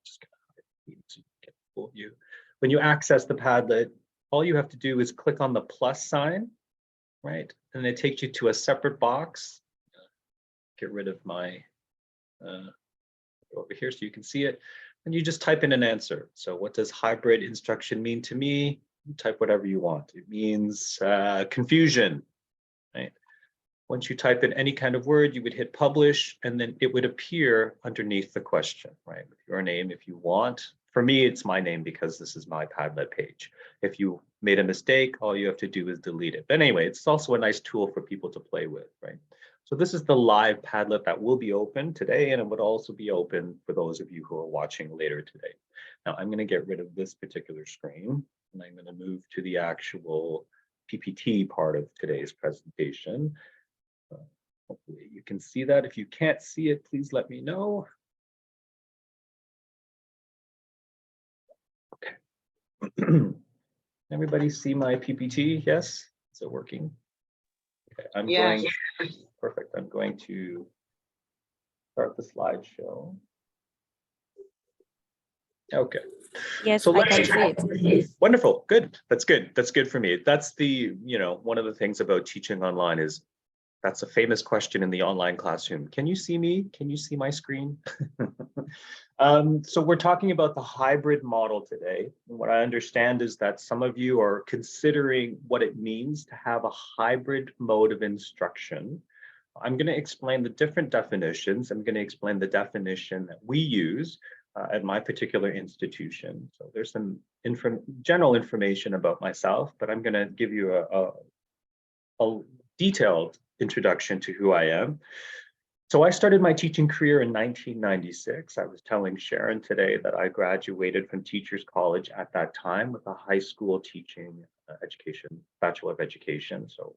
just gonna hide these so you can get a full view. When you access the Padlet, all you have to do is click on the plus sign, right? And it takes you to a separate box. Get rid of my over here so you can see it. And you just type in an answer. So what does hybrid instruction mean to me? You type whatever you want. It means confusion, right? Once you type in any kind of word, you would hit publish, and then it would appear underneath the question, right? With your name, if you want. For me, it's my name because this is my Padlet page. If you made a mistake, all you have to do is delete it. But anyway, it's also a nice tool for people to play with, right? So this is the live Padlet that will be open today, and it would also be open for those of you who are watching later today. Now, I'm going to get rid of this particular screen, and I'm going to move to the actual PPT part of today's presentation. Hopefully you can see that. If you can't see it, please let me know. Okay. Everybody see my PPT? Yes? Is it working? Okay, perfect. I'm going to start the slideshow. Okay. Yes, so I can see it. Wonderful. Good. That's good. That's good for me. That's the, one of the things about teaching online is that's a famous question in the online classroom. Can you see me? Can you see my screen? So we're talking about the hybrid model today. And what I understand is that some of you are considering what it means to have a hybrid mode of instruction. I'm going to explain the different definitions. I'm going to explain the definition that we use at my particular institution. So there's some general information about myself, but I'm going to give you a detailed introduction to who I am. So I started my teaching career in 1996. I was telling Sharon today that I graduated from Teachers College at that time with a high school teaching education, Bachelor of Education. So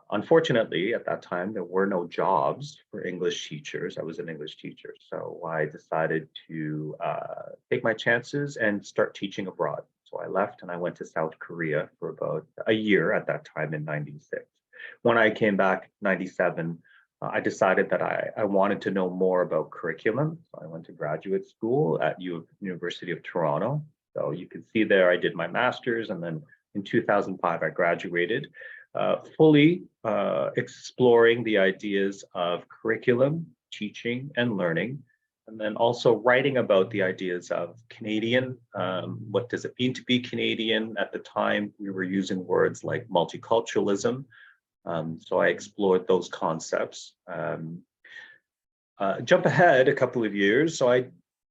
unfortunately, at that time, there were no jobs for English teachers. I was an English teacher. So I decided to take my chances and start teaching abroad. So I left and I went to South Korea for about a year at that time in 96. When I came back 97, I decided that I wanted to know more about curriculum. So I went to graduate school at University of Toronto. So you can see there I did my master's, and then in 2005 I graduated, fully exploring the ideas of curriculum, teaching, and learning, and then also writing about the ideas of Canadian. What does it mean to be Canadian? At the time, we were using words like multiculturalism. So I explored those concepts. Jump ahead a couple of years. So I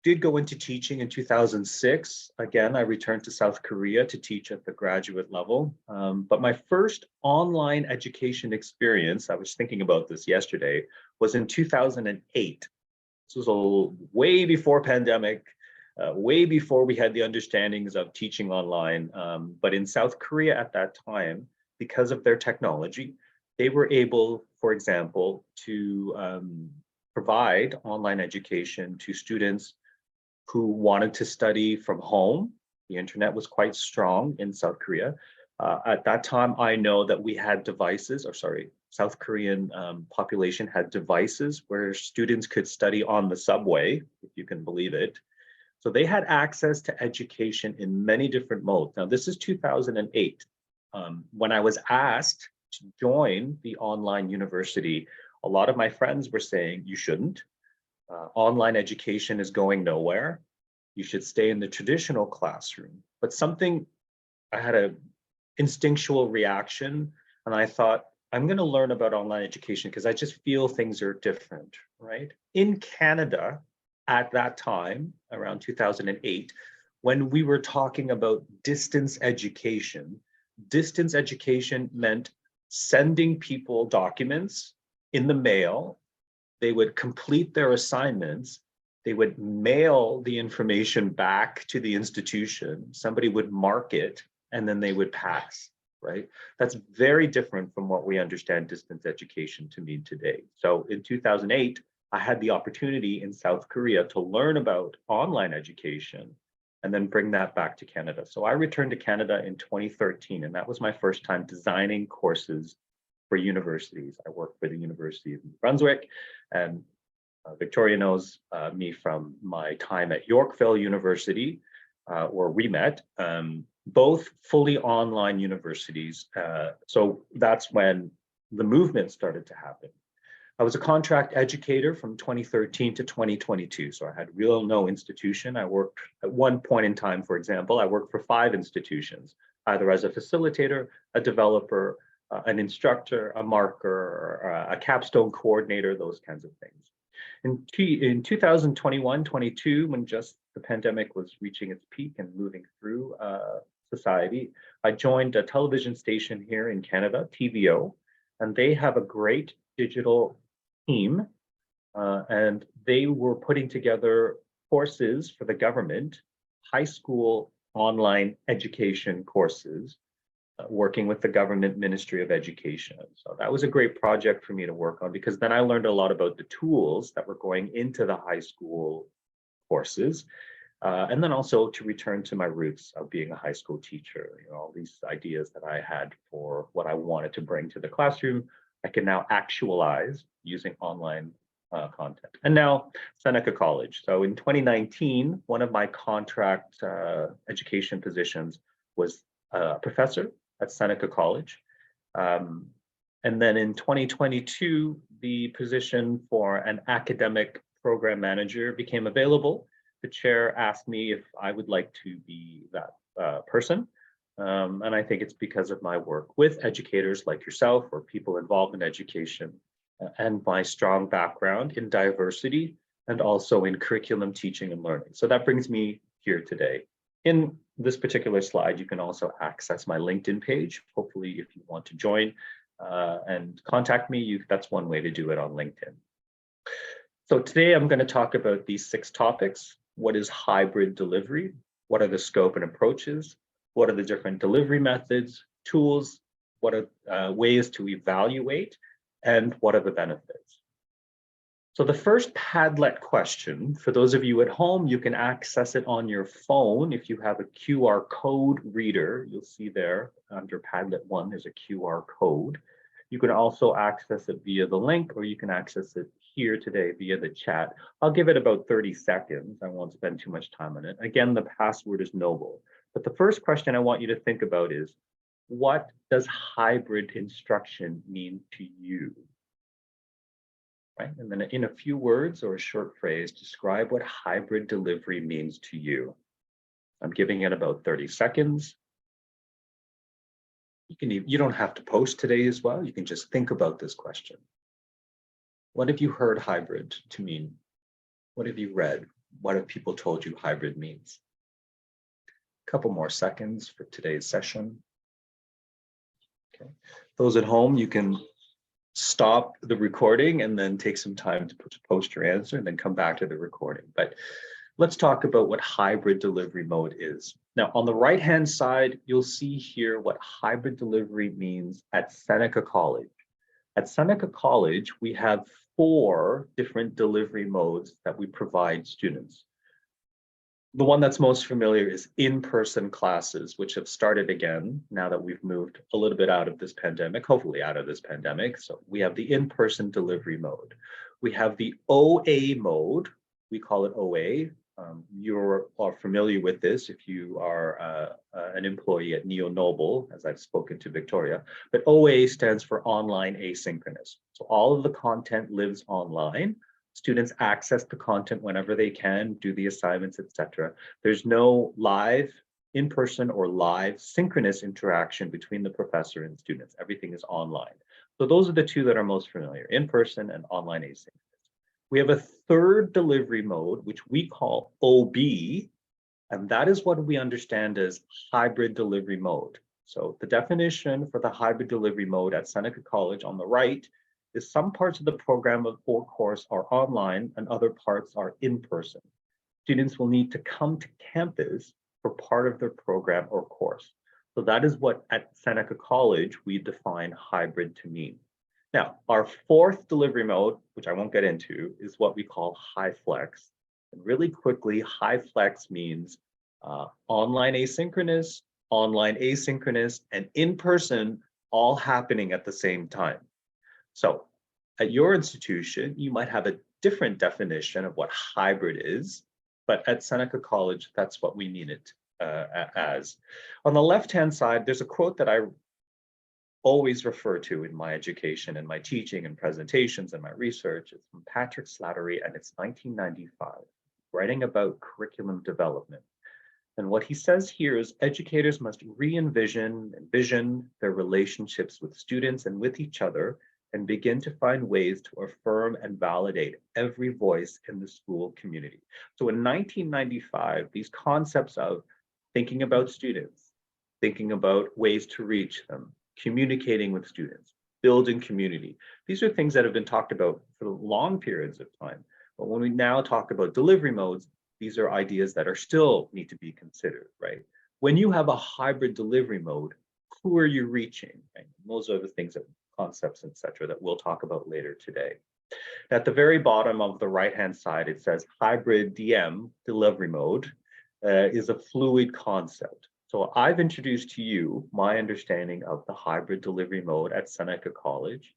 did go into teaching in 2006. Again, I returned to South Korea to teach at the graduate level. But my first online education experience, I was thinking about this yesterday, was in 2008. This was way before pandemic, way before we had the understandings of teaching online. But in South Korea at that time, because of their technology, they were able, for example, to provide online education to students who wanted to study from home. The internet was quite strong in South Korea. At that time, I know that we had devices, South Korean population had devices where students could study on the subway, if you can believe it. So they had access to education in many different modes. Now, this is 2008. When I was asked to join the online university, a lot of my friends were saying, you shouldn't. Online education is going nowhere. You should stay in the traditional classroom. But I had an instinctual reaction, and I thought, I'm going to learn about online education because I just feel things are different, right? In Canada, at that time, around 2008, when we were talking about distance education meant sending people documents in the mail. They would complete their assignments. They would mail the information back to the institution. Somebody would mark it, and then they would pass, right? That's very different from what we understand distance education to mean today. So in 2008, I had the opportunity in South Korea to learn about online education and then bring that back to Canada. So I returned to Canada in 2013, and that was my first time designing courses for universities. I worked for the University of New Brunswick, and Victoria knows me from my time at Yorkville University, where we met, both fully online universities. So that's when the movement started to happen. I was a contract educator from 2013 to 2022. So I had real no institution. I worked at one point in time, for example, I worked for 5 institutions, either as a facilitator, a developer, an instructor, a marker, a capstone coordinator, those kinds of things. In 2021-22, when just the pandemic was reaching its peak and moving through society, I joined a television station here in Canada, TVO, and they have a great digital team, and they were putting together courses for the government, high school online education courses, working with the government Ministry of Education. So that was a great project for me to work on, because then I learned a lot about the tools that were going into the high school courses, and then also to return to my roots of being a high school teacher. All these ideas that I had for what I wanted to bring to the classroom, I can now actualize using online content. And now Seneca College. So in 2019, one of my contract education positions was a professor at Seneca College. And then in 2022, the position for an academic program manager became available. The chair asked me if I would like to be that person. And I think it's because of my work with educators like yourself, or people involved in education, and my strong background in diversity and also in curriculum teaching and learning. So that brings me here today. In this particular slide, you can also access my LinkedIn page. Hopefully, if you want to join and contact me, that's one way to do it on LinkedIn. So today I'm going to talk about these 6 topics. What is hybrid delivery? What are the scope and approaches? What are the different delivery methods, tools? What are ways to evaluate? And what are the benefits? So the first Padlet question, for those of you at home, you can access it on your phone. If you have a QR code reader, you'll see there under Padlet 1, there's a QR code. You can also access it via the link, or you can access it here today via the chat. I'll give it about 30 seconds. I won't spend too much time on it. Again, the password is Noble. But the first question I want you to think about is, what does hybrid instruction mean to you? Right? And then in a few words or a short phrase, describe what hybrid delivery means to you. I'm giving it about 30 seconds. You don't have to post today as well. You can just think about this question. What have you heard hybrid to mean? What have you read? What have people told you hybrid means? A couple more seconds for today's session. Okay. Those at home, you can stop the recording and then take some time to post your answer and then come back to the recording. But let's talk about what hybrid delivery mode is. Now, on the right-hand side, you'll see here what hybrid delivery means at Seneca College. At Seneca College, we have 4 different delivery modes that we provide students. The one that's most familiar is in-person classes, which have started again now that we've moved a little bit out of this pandemic, hopefully out of this pandemic. So we have the in-person delivery mode. We have the OA mode. We call it OA. You are familiar with this if you are an employee at Neo-Noble, as I've spoken to Victoria. But OA stands for online asynchronous. So all of the content lives online. Students access the content whenever they can, do the assignments, etc. There's no live, in-person, or live synchronous interaction between the professor and students. Everything is online. So those are the 2 that are most familiar, in-person and online asynchronous. We have a 3rd delivery mode, which we call OB, and that is what we understand as hybrid delivery mode. So the definition for the hybrid delivery mode at Seneca College on the right is some parts of the program or course are online and other parts are in person. Students will need to come to campus for part of their program or course. So that is what at Seneca College we define hybrid to mean. Now, our 4th delivery mode, which I won't get into, is what we call high flex. And really quickly, high flex means online asynchronous, and in person, all happening at the same time. So at your institution, you might have a different definition of what hybrid is, but at Seneca College, that's what we mean it as. On the left-hand side, there's a quote that I always refer to in my education and my teaching and presentations and my research. It's from Patrick Slattery, and it's 1995, writing about curriculum development. And what he says here is educators must re-envision and vision their relationships with students and with each other, and begin to find ways to affirm and validate every voice in the school community. So in 1995, these concepts of thinking about students, thinking about ways to reach them, communicating with students, building community, these are things that have been talked about for long periods of time. But when we now talk about delivery modes, these are ideas that are still need to be considered, right? When you have a hybrid delivery mode, who are you reaching? Right? Those are the things that concepts, etc., that we'll talk about later today. At the very bottom of the right-hand side, it says hybrid DM, delivery mode, is a fluid concept. So I've introduced to you my understanding of the hybrid delivery mode at Seneca College.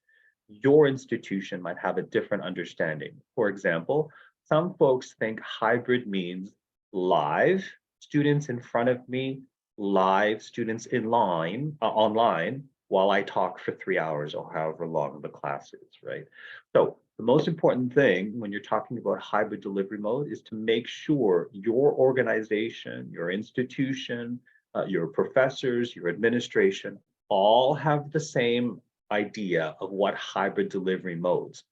Your institution might have a different understanding. For example, some folks think hybrid means live students in front of me, live students in line, online, while I talk for 3 hours or however long the class is, right? So the most important thing when you're talking about hybrid delivery mode is to make sure your organization, your institution, your professors, your administration, all have the same idea of what hybrid delivery modes.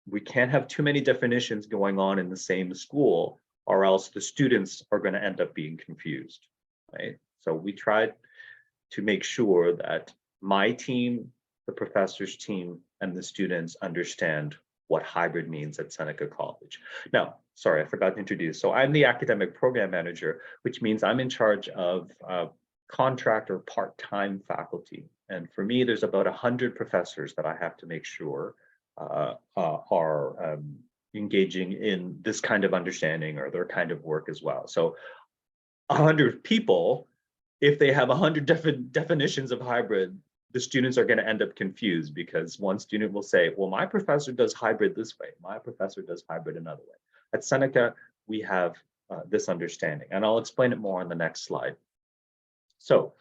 We can't have too many definitions going on in the same school, or else the students are going to end up being confused, right? So we tried to make sure that my team, the professor's team, and the students understand what hybrid means at Seneca College. Now, sorry, I forgot to introduce. So I'm the academic program manager, which means I'm in charge of contract or part-time faculty. And for me, there's about 100 professors that I have to make sure are engaging in this kind of understanding or their kind of work as well. So 100 people, if they have 100 definitions of hybrid, the students are going to end up confused, because one student will say, well, my professor does hybrid this way, my professor does hybrid another way. At Seneca, we have this understanding, and I'll explain it more on the next slide. So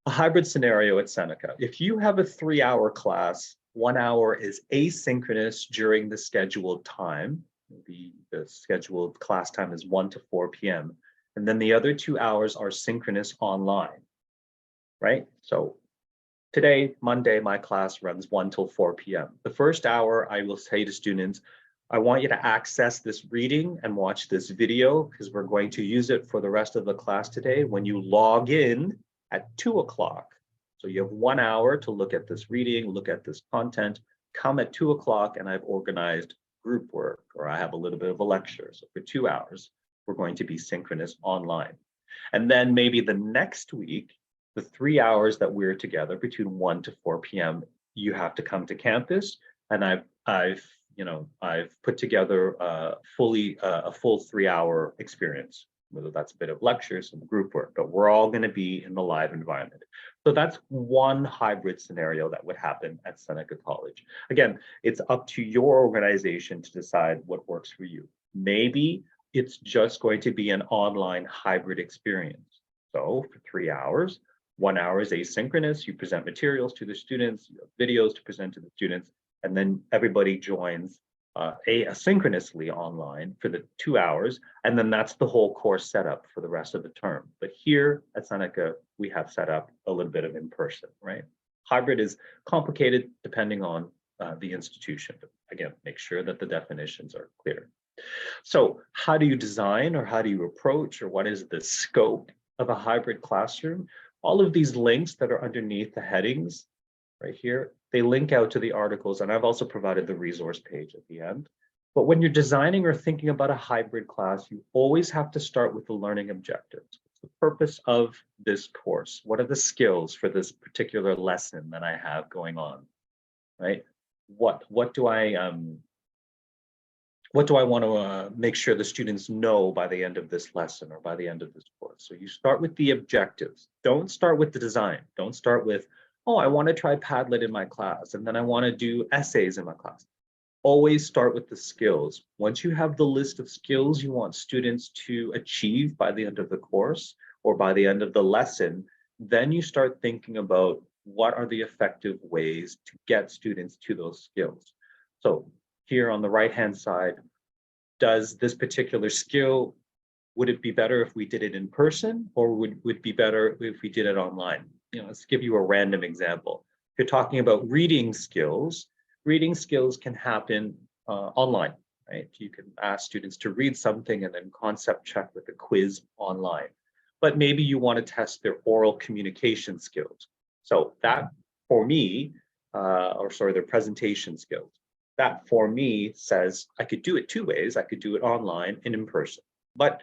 a hybrid scenario at Seneca: if you have a 3-hour class, 1 hour is asynchronous during the scheduled time. The scheduled class time is 1 to 4 p.m. And then the other 2 hours are synchronous online, right? So today, Monday, my class runs 1 till 4 p.m. The first hour, I will say to students, I want you to access this reading and watch this video, because we're going to use it for the rest of the class today. When you log in at 2 o'clock, so you have 1 hour to look at this reading, look at this content, come at 2 o'clock, and I've organized group work, or I have a little bit of a lecture. So for 2 hours, we're going to be synchronous online. And then maybe the next week, the 3 hours that we're together between 1 to 4 p.m., you have to come to campus, and I've put together a full 3-hour experience, whether that's a bit of lectures and group work, but we're all going to be in the live environment. So that's one hybrid scenario that would happen at Seneca College. Again, it's up to your organization to decide what works for you. Maybe it's just going to be an online hybrid experience. So for 3 hours, 1 hour is asynchronous, you present materials to the students, you have videos to present to the students, and then everybody joins asynchronously online for the 2 hours, and then that's the whole course setup for the rest of the term. But here at Seneca, we have set up a little bit of in-person, right? Hybrid is complicated depending on the institution. But again, make sure that the definitions are clear. So how do you design, or how do you approach, or what is the scope of a hybrid classroom? All of these links that are underneath the headings right here, they link out to the articles, and I've also provided the resource page at the end. But when you're designing or thinking about a hybrid class, you always have to start with the learning objectives. What's the purpose of this course? What are the skills for this particular lesson that I have going on, right? What do I want to make sure the students know by the end of this lesson or by the end of this course? So you start with the objectives. Don't start with the design. Don't start with, oh, I want to try Padlet in my class, and then I want to do essays in my class. always start with the skills. Once you have the list of skills you want students to achieve by the end of the course or by the end of the lesson, then you start thinking about what are the effective ways to get students to those skills. So here on the right-hand side, does this particular skill, would it be better if we did it in person, or would it be better if we did it online? Let's give you a random example. If you're talking about reading skills can happen online, right? You can ask students to read something and then concept check with a quiz online. But maybe you want to test their oral communication skills. So that for me, their presentation skills. That for me says I could do it two ways. I could do it online and in person. But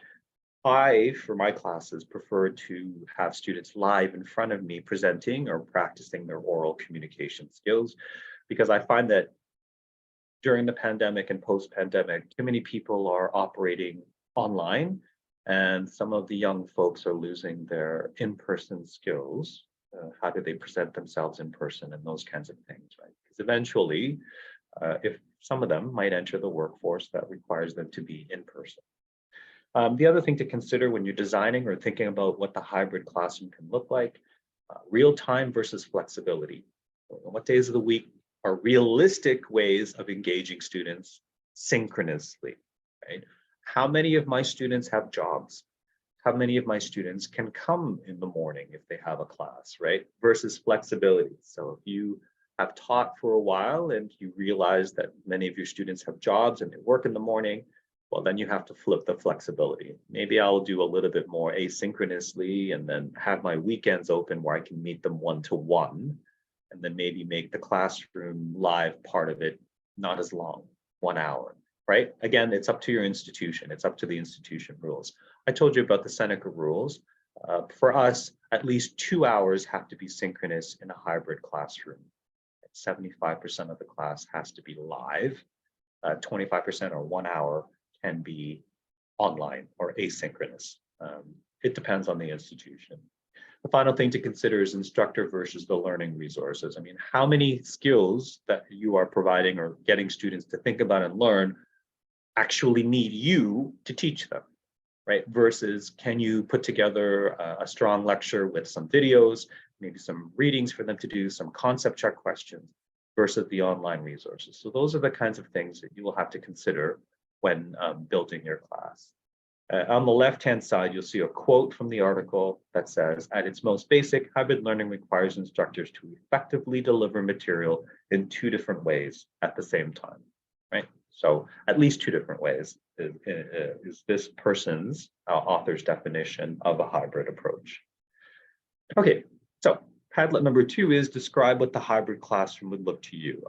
I, for my classes, prefer to have students live in front of me presenting or practicing their oral communication skills, because I find that during the pandemic and post-pandemic, too many people are operating online, and some of the young folks are losing their in-person skills. How do they present themselves in person and those kinds of things, right? Because eventually, if some of them might enter the workforce that requires them to be in person. The other thing to consider when you're designing or thinking about what the hybrid classroom can look like, real time versus flexibility. What days of the week are realistic ways of engaging students synchronously, right? How many of my students have jobs? How many of my students can come in the morning if they have a class, right? Versus flexibility. So if you have taught for a while and you realize that many of your students have jobs and they work in the morning, well, then you have to flip the flexibility. Maybe I'll do a little bit more asynchronously and then have my weekends open where I can meet them one-to-one, and then maybe make the classroom live part of it not as long, 1 hour, right? Again, it's up to your institution. It's up to the institution rules. I told you about the Seneca rules. For us, at least 2 hours have to be synchronous in a hybrid classroom. 75% of the class has to be live. 25% or 1 hour can be online or asynchronous. It depends on the institution. The final thing to consider is instructor versus the learning resources. I mean, how many skills that you are providing or getting students to think about and learn actually need you to teach them, right? Versus can you put together a strong lecture with some videos, maybe some readings for them to do, some concept check questions versus the online resources. So those are the kinds of things that you will have to consider when building your class. On the left-hand side, you'll see a quote from the article that says, at its most basic, hybrid learning requires instructors to effectively deliver material in 2 different ways at the same time, right? So at least 2 different ways is this person's author's definition of a hybrid approach. Okay, so Padlet number 2 is describe what the hybrid classroom would look to you.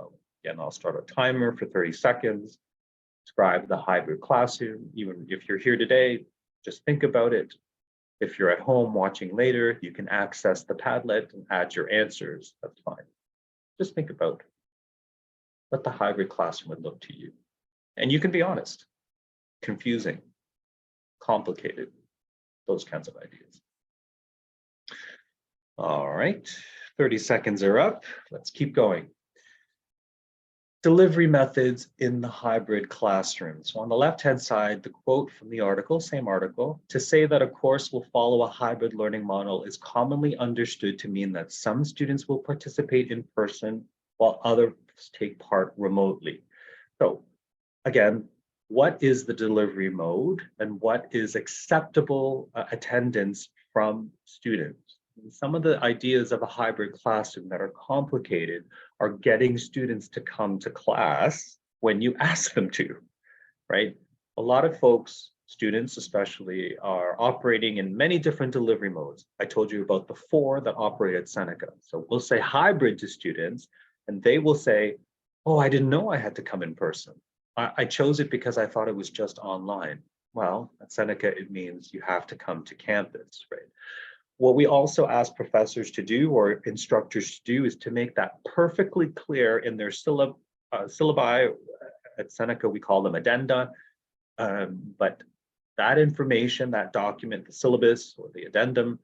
Again, I'll start a timer for 30 seconds. Describe the hybrid classroom. Even if you're here today, just think about it. If you're at home watching later, you can access the Padlet and add your answers. That's fine. Just think about what the hybrid classroom would look to you. And you can be honest, confusing, complicated, those kinds of ideas. All right, 30 seconds are up. Let's keep going. Delivery methods in the hybrid classroom. So on the left-hand side, the quote from the article, same article, to say that a course will follow a hybrid learning model is commonly understood to mean that some students will participate in person while others take part remotely. So again, what is the delivery mode and what is acceptable attendance from students? And some of the ideas of a hybrid classroom that are complicated are getting students to come to class when you ask them to, right? A lot of folks, students especially, are operating in many different delivery modes. I told you about the 4 that operate at Seneca. So we'll say hybrid to students, and they will say, oh, I didn't know I had to come in person. I chose it because I thought it was just online. Well, at Seneca, it means you have to come to campus, right? What we also ask professors to do or instructors to do is to make that perfectly clear in their syllabi. At Seneca, we call them addenda. But that information, that document, the syllabus or the addendum,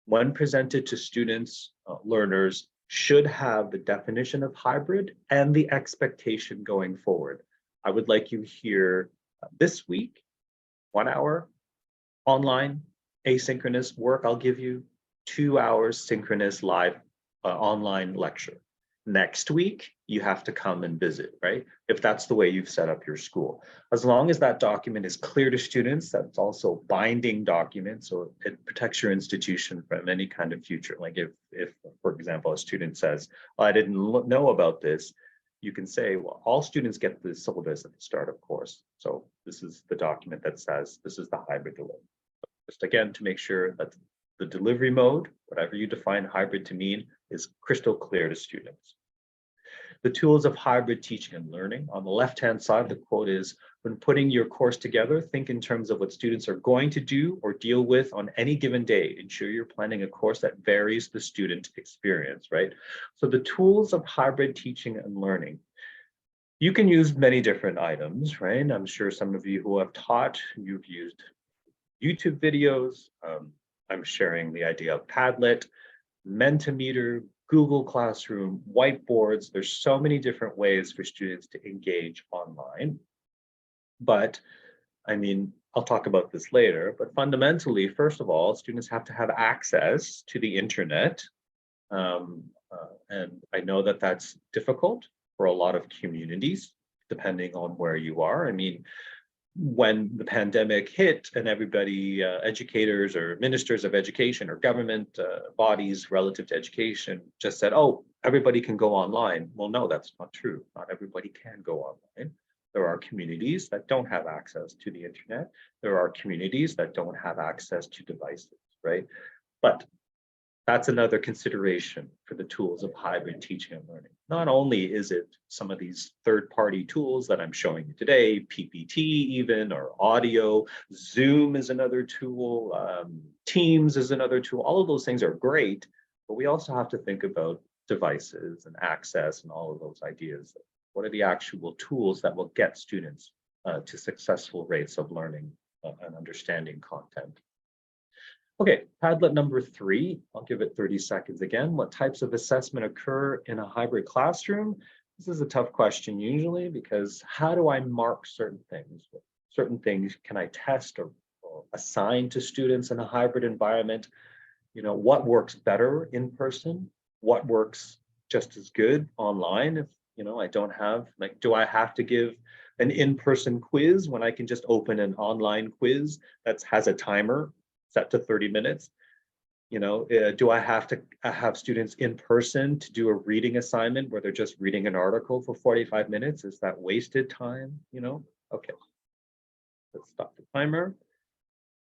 when presented to students, learners, should have the definition of hybrid and the expectation going forward. I would like you here this week, 1 hour online asynchronous work. I'll give you 2 hours synchronous live online lecture. Next week, you have to come and visit, right? If that's the way you've set up your school. As long as that document is clear to students, that's also binding document, so it protects your institution from any kind of future. Like if for example, a student says, oh, I didn't know about this, you can say, well, all students get the syllabus at the start of course. So this is the document that says this is the hybrid delivery. Just again, to make sure that the delivery mode, whatever you define hybrid to mean, is crystal clear to students. The tools of hybrid teaching and learning. On the left-hand side, the quote is, when putting your course together, think in terms of what students are going to do or deal with on any given day. Ensure you're planning a course that varies the student experience, right? So the tools of hybrid teaching and learning. You can use many different items, right? I'm sure some of you who have taught, you've used YouTube videos. I'm sharing the idea of Padlet, Mentimeter, Google Classroom, whiteboards. There's so many different ways for students to engage online. But I mean, I'll talk about this later, but fundamentally, first of all, students have to have access to the internet. And I know that that's difficult for a lot of communities, depending on where you are. I mean, when the pandemic hit and everybody, educators or ministers of education or government bodies relative to education just said, oh, everybody can go online. Well, no, that's not true. Not everybody can go online. There are communities that don't have access to the internet. There are communities that don't have access to devices, right? But that's another consideration for the tools of hybrid teaching and learning. Not only is it some of these third-party tools that I'm showing you today, PPT even, or audio, Zoom is another tool, Teams is another tool. All of those things are great, but we also have to think about devices and access and all of those ideas. What are the actual tools that will get students to successful rates of learning and understanding content? Okay, Padlet number 3, I'll give it 30 seconds again. What types of assessment occur in a hybrid classroom? This is a tough question usually, because how do I mark certain things? Certain things can I test or assign to students in a hybrid environment? You know, what works better in person? What works just as good online? If, you know, I don't have, like, do I have to give an in-person quiz when I can just open an online quiz that has a timer set to 30 minutes? You know, do I have to have students in person to do a reading assignment where they're just reading an article for 45 minutes? Is that wasted time? You know, okay, let's stop the timer.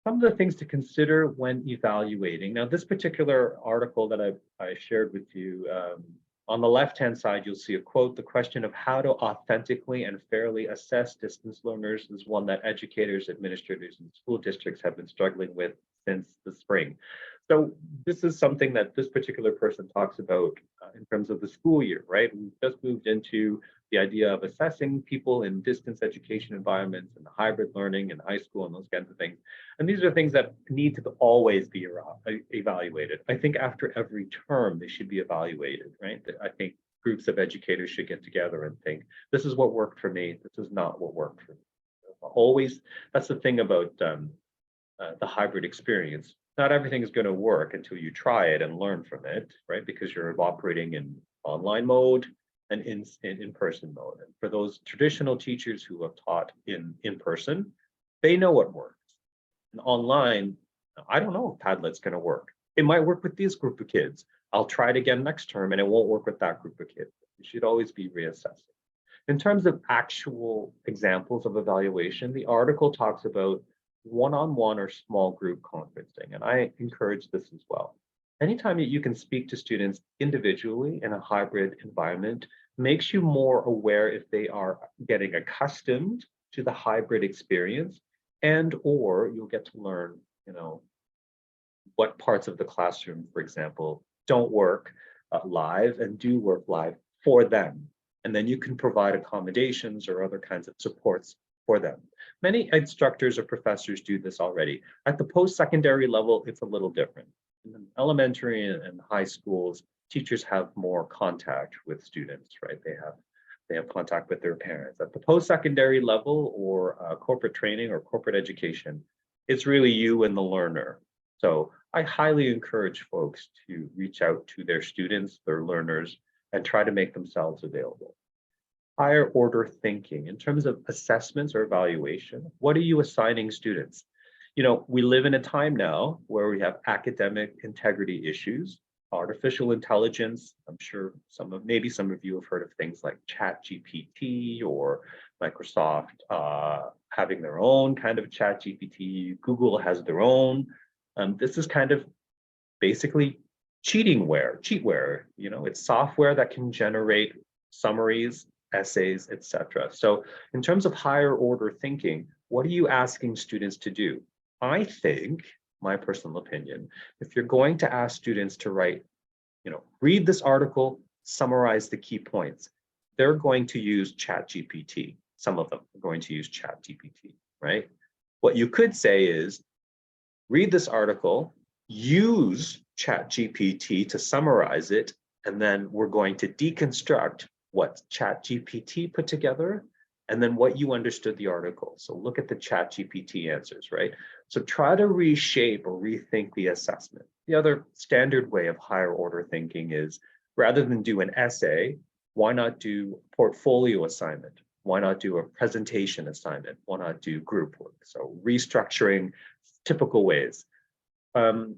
Some of the things to consider when evaluating. Now, this particular article that I shared with you, on the left-hand side, you'll see a quote. The question of how to authentically and fairly assess distance learners is one that educators, administrators, and school districts have been struggling with since the spring. So this is something that this particular person talks about in terms of the school year, right? We've just moved into the idea of assessing people in distance education environments and hybrid learning in high school and those kinds of things. And these are things that need to always be evaluated. I think after every term, they should be evaluated, right? I think groups of educators should get together and think, this is what worked for me, this is not what worked for me. Always, that's the thing about the hybrid experience. Not everything is going to work until you try it and learn from it, right? Because you're operating in online mode and in-person mode. And for those traditional teachers who have taught in person, they know what works. And online, I don't know if Padlet's going to work. It might work with this group of kids. I'll try it again next term and it won't work with that group of kids. You should always be reassessing. In terms of actual examples of evaluation, the article talks about one-on-one or small group conferencing, and I encourage this as well. Anytime that you can speak to students individually in a hybrid environment makes you more aware if they are getting accustomed to the hybrid experience, and or you'll get to learn, you know, what parts of the classroom, for example, don't work live and do work live for them. And then you can provide accommodations or other kinds of supports for them. Many instructors or professors do this already. At the post-secondary level, it's a little different. In elementary and high schools, teachers have more contact with students, right? They have contact with their parents. At the post-secondary level or corporate training or corporate education, it's really you and the learner. So I highly encourage folks to reach out to their students, their learners, and try to make themselves available. Higher order thinking in terms of assessments or evaluation. What are you assigning students? You know, we live in a time now where we have academic integrity issues, artificial intelligence. I'm sure maybe some of you have heard of things like ChatGPT or Microsoft having their own kind of ChatGPT. Google has their own. This is kind of basically cheatware. You know, it's software that can generate summaries, essays, etc. So in terms of higher order thinking, what are you asking students to do? I think, my personal opinion, if you're going to ask students to write, you know, read this article, summarize the key points, they're going to use ChatGPT. Some of them are going to use ChatGPT, right? What you could say is, read this article, use ChatGPT to summarize it, and then we're going to deconstruct what ChatGPT put together, and then what you understood the article. So look at the ChatGPT answers, right? So try to reshape or rethink the assessment. The other standard way of higher order thinking is, rather than do an essay, why not do a portfolio assignment? Why not do a presentation assignment? Why not do group work? So restructuring typical ways. The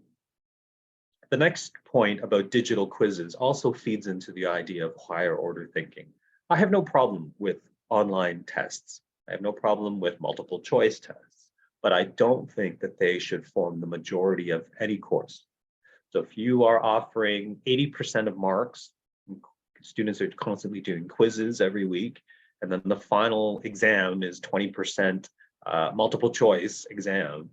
next point about digital quizzes also feeds into the idea of higher order thinking. I have no problem with online tests. I have no problem with multiple choice tests, but I don't think that they should form the majority of any course. So if you are offering 80% of marks, students are constantly doing quizzes every week, and then the final exam is 20% multiple choice exam,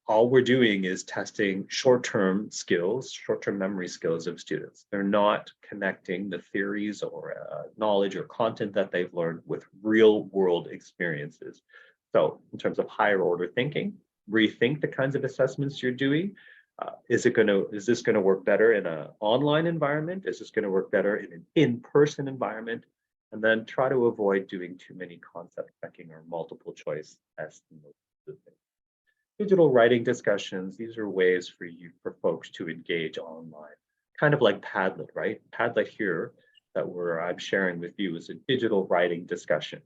all we're doing is testing short-term skills, short-term memory skills of students. They're not connecting the theories or knowledge or content that they've learned with real-world experiences. So in terms of higher order thinking, rethink the kinds of assessments you're doing. Is this going to work better in an online environment? Is this going to work better in an in-person environment? And then try to avoid doing too many concept checking or multiple choice tests and those things. Digital writing discussions, these are ways for folks to engage online, kind of like Padlet, right? Padlet here that I'm sharing with you is a digital writing discussion.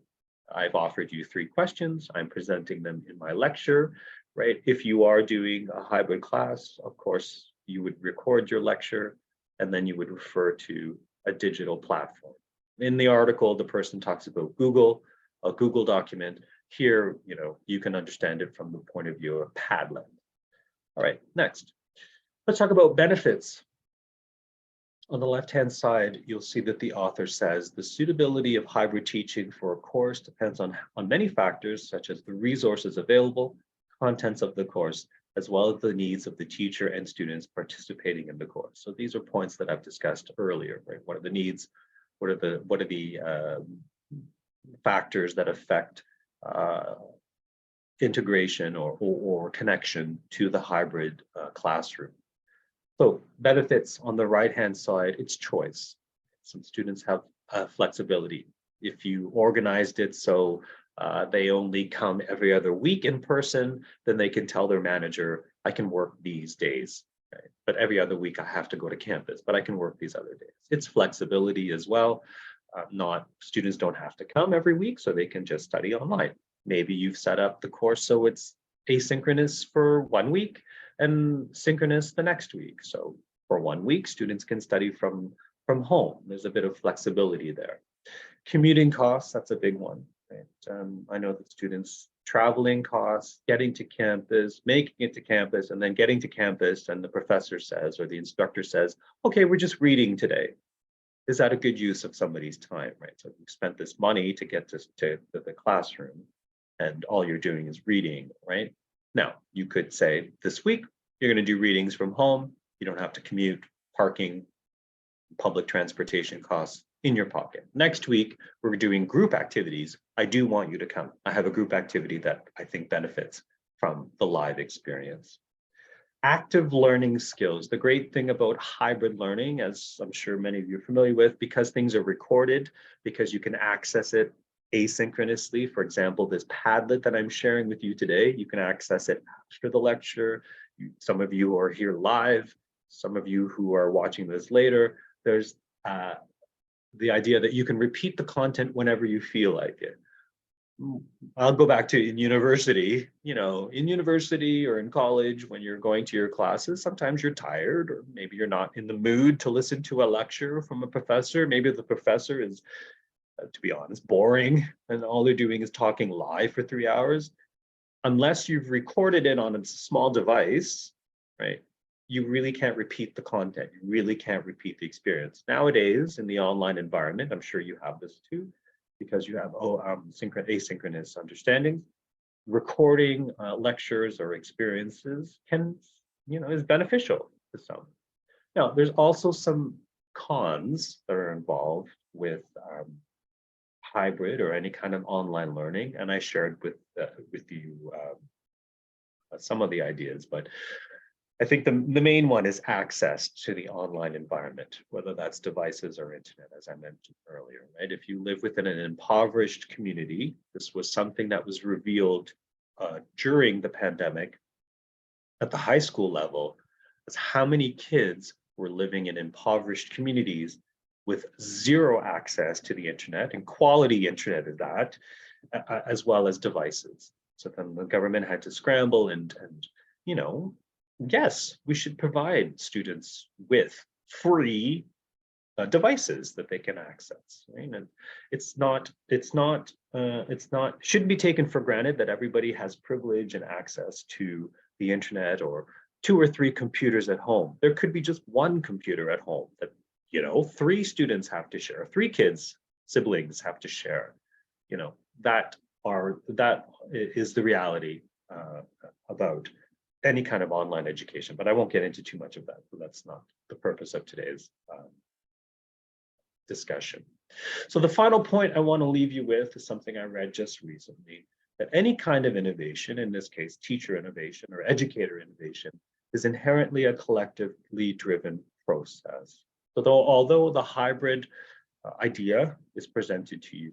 I've offered you 3 questions. I'm presenting them in my lecture, right? If you are doing a hybrid class, of course, you would record your lecture and then you would refer to a digital platform. In the article, the person talks about Google, a Google document. Here, you know, you can understand it from the point of view of Padlet. All right, next. Let's talk about benefits. On the left-hand side, you'll see that the author says the suitability of hybrid teaching for a course depends on many factors, such as the resources available, contents of the course, as well as the needs of the teacher and students participating in the course. So these are points that I've discussed earlier, right? What are the needs? What are the factors that affect integration or connection to the hybrid classroom? So benefits on the right-hand side, it's choice. Some students have flexibility. If you organized it so they only come every other week in person, then they can tell their manager, I can work these days, right? But every other week I have to go to campus, but I can work these other days. It's flexibility as well. Students don't have to come every week, so they can just study online. Maybe you've set up the course so it's asynchronous for 1 week and synchronous the next week. So for 1 week, students can study from home. There's a bit of flexibility there. Commuting costs, that's a big one, right? I know that students traveling costs, getting to campus, making it to campus, and then getting to campus, and the professor says, or the instructor says, okay, we're just reading today. Is that a good use of somebody's time, right? So you've spent this money to get to the classroom, and all you're doing is reading, right? Now, you could say this week, you're going to do readings from home. You don't have to commute, parking, public transportation costs in your pocket. Next week, we're doing group activities. I do want you to come. I have a group activity that I think benefits from the live experience. active learning skills. The great thing about hybrid learning, as I'm sure many of you are familiar with, because things are recorded, because you can access it asynchronously. For example, this Padlet that I'm sharing with you today, you can access it after the lecture. Some of you are here live, some of you who are watching this later. There's the idea that you can repeat the content whenever you feel like it. I'll go back to in university, in university or in college, when you're going to your classes, sometimes you're tired, or maybe you're not in the mood to listen to a lecture from a professor. Maybe the professor is, to be honest, boring, and all they're doing is talking live for 3 hours. Unless you've recorded it on a small device, right? You really can't repeat the content. You really can't repeat the experience. Nowadays, in the online environment, I'm sure you have this too, because you have asynchronous understanding. Recording lectures or experiences is beneficial to some. Now, there's also some cons that are involved with hybrid or any kind of online learning, and I shared with you some of the ideas, but I think the main one is access to the online environment, whether that's devices or internet, as I mentioned earlier, right? If you live within an impoverished community, this was something that was revealed during the pandemic at the high school level, is how many kids were living in impoverished communities with zero access to the internet, and quality internet at that, as well as devices. So then the government had to scramble and yes, we should provide students with free devices that they can access, right? And shouldn't be taken for granted that everybody has privilege and access to the internet, or 2 or 3 computers at home. There could be just one computer at home that 3 students have to share, 3 siblings have to share. That is the reality about any kind of online education, but I won't get into too much of that. That's not the purpose of today's discussion. So the final point I want to leave you with is something I read just recently, that any kind of innovation, in this case, teacher innovation or educator innovation, is inherently a collectively driven process. So although the hybrid idea is presented to you